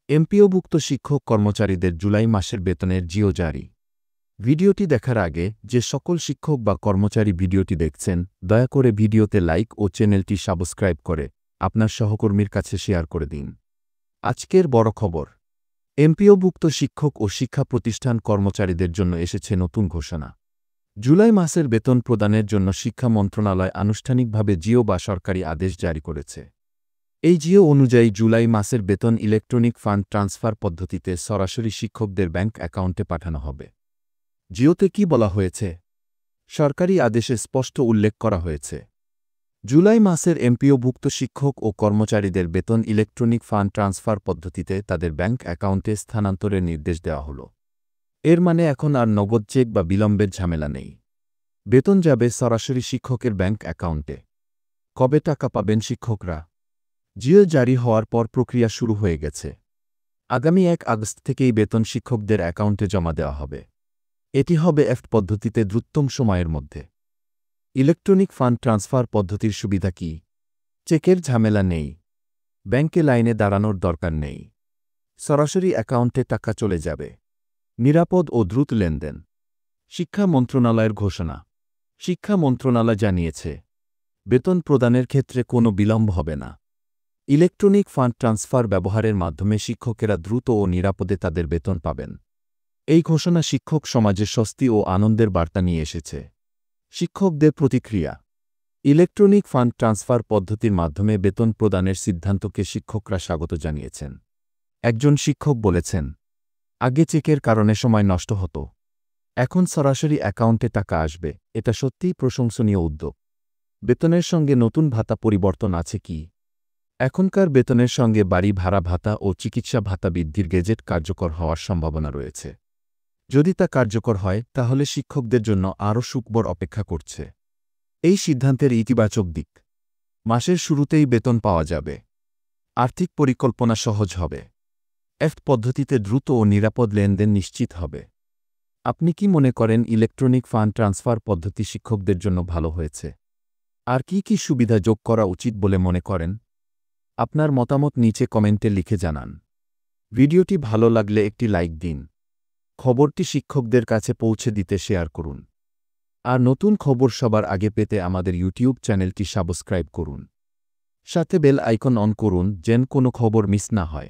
এমপিওভুক্ত শিক্ষক কর্মচারীদের জুলাই মাসের বেতনের জিও জারি। ভিডিওটি দেখার আগে যে সকল শিক্ষক বা কর্মচারী ভিডিওটি দেখছেন, দয়া করে ভিডিওতে লাইক ও চ্যানেলটি সাবস্ক্রাইব করে আপনার সহকর্মীর কাছে শেয়ার করে দিন। আজকের বড় খবর, এমপিওভুক্ত শিক্ষক ও শিক্ষা প্রতিষ্ঠান কর্মচারীদের জন্য এসেছে নতুন ঘোষণা। জুলাই মাসের বেতন প্রদানের জন্য শিক্ষা মন্ত্রণালয় আনুষ্ঠানিকভাবে জিও বা সরকারি আদেশ জারি করেছে। এই জিও অনুযায়ী জুলাই মাসের বেতন ইলেকট্রনিক ফান্ড ট্রান্সফার পদ্ধতিতে সরাসরি শিক্ষকদের ব্যাংক অ্যাকাউন্টে পাঠানো হবে। জিওতে কি বলা হয়েছে? সরকারি আদেশে স্পষ্ট উল্লেখ করা হয়েছে, জুলাই মাসের এমপিওভুক্ত শিক্ষক ও কর্মচারীদের বেতন ইলেকট্রনিক ফান্ড ট্রান্সফার পদ্ধতিতে তাদের ব্যাংক অ্যাকাউন্টে স্থানান্তরের নির্দেশ দেওয়া হল। এর মানে এখন আর নগদ চেক বা বিলম্বের ঝামেলা নেই। বেতন যাবে সরাসরি শিক্ষকের ব্যাংক অ্যাকাউন্টে। কবে টাকা পাবেন শিক্ষকরা? জিও জারি হওয়ার পর প্রক্রিয়া শুরু হয়ে গেছে। আগামী ১ আগস্ট থেকেই বেতন শিক্ষকদের অ্যাকাউন্টে জমা দেওয়া হবে। এটি হবে এফট পদ্ধতিতে দ্রুততম সময়ের মধ্যে। ইলেকট্রনিক ফান্ড ট্রান্সফার পদ্ধতির সুবিধা কি? চেকের ঝামেলা নেই, ব্যাংকে লাইনে দাঁড়ানোর দরকার নেই, সরাসরি অ্যাকাউন্টে টাকা চলে যাবে। নিরাপদ ও দ্রুত লেনদেন। শিক্ষা মন্ত্রণালয়ের ঘোষণা। শিক্ষা মন্ত্রণালয় জানিয়েছে, বেতন প্রদানের ক্ষেত্রে কোনো বিলম্ব হবে না। ইলেকট্রনিক ফান্ড ট্রান্সফার ব্যবহারের মাধ্যমে শিক্ষকেরা দ্রুত ও নিরাপদে তাদের বেতন পাবেন। এই ঘোষণা শিক্ষক সমাজে স্বস্তি ও আনন্দের বার্তা নিয়ে এসেছে। শিক্ষকদের প্রতিক্রিয়া। ইলেকট্রনিক ফান্ড ট্রান্সফার পদ্ধতির মাধ্যমে বেতন প্রদানের সিদ্ধান্তকে শিক্ষকরা স্বাগত জানিয়েছেন। একজন শিক্ষক বলেছেন, আগে চেকের কারণে সময় নষ্ট হতো, এখন সরাসরি অ্যাকাউন্টে টাকা আসবে, এটা সত্যিই প্রশংসনীয় উদ্যোগ। বেতনের সঙ্গে নতুন ভাতা পরিবর্তন আছে কি? এখনকার বেতনের সঙ্গে বাড়ি ভাড়া ভাতা ও চিকিৎসা ভাতা বৃদ্ধির গেজেট কার্যকর হওয়ার সম্ভাবনা রয়েছে। যদি তা কার্যকর হয় তাহলে শিক্ষকদের জন্য আরও সুখবর অপেক্ষা করছে। এই সিদ্ধান্তের ইতিবাচক দিক, মাসের শুরুতেই বেতন পাওয়া যাবে, আর্থিক পরিকল্পনা সহজ হবে, এফট পদ্ধতিতে দ্রুত ও নিরাপদ লেনদেন নিশ্চিত হবে। আপনি কি মনে করেন ইলেকট্রনিক ফান্ড ট্রান্সফার পদ্ধতি শিক্ষকদের জন্য ভালো হয়েছে? আর কি সুবিধা যোগ করা উচিত বলে মনে করেন? আপনার মতামত নিচে কমেন্টে লিখে জানান। ভিডিওটি ভালো লাগলে একটি লাইক দিন। খবরটি শিক্ষকদের কাছে পৌঁছে দিতে শেয়ার করুন। আর নতুন খবর সবার আগে পেতে আমাদের ইউটিউব চ্যানেলটি সাবস্ক্রাইব করুন। সাথে বেল আইকন অন করুন যেন কোনো খবর মিস না হয়।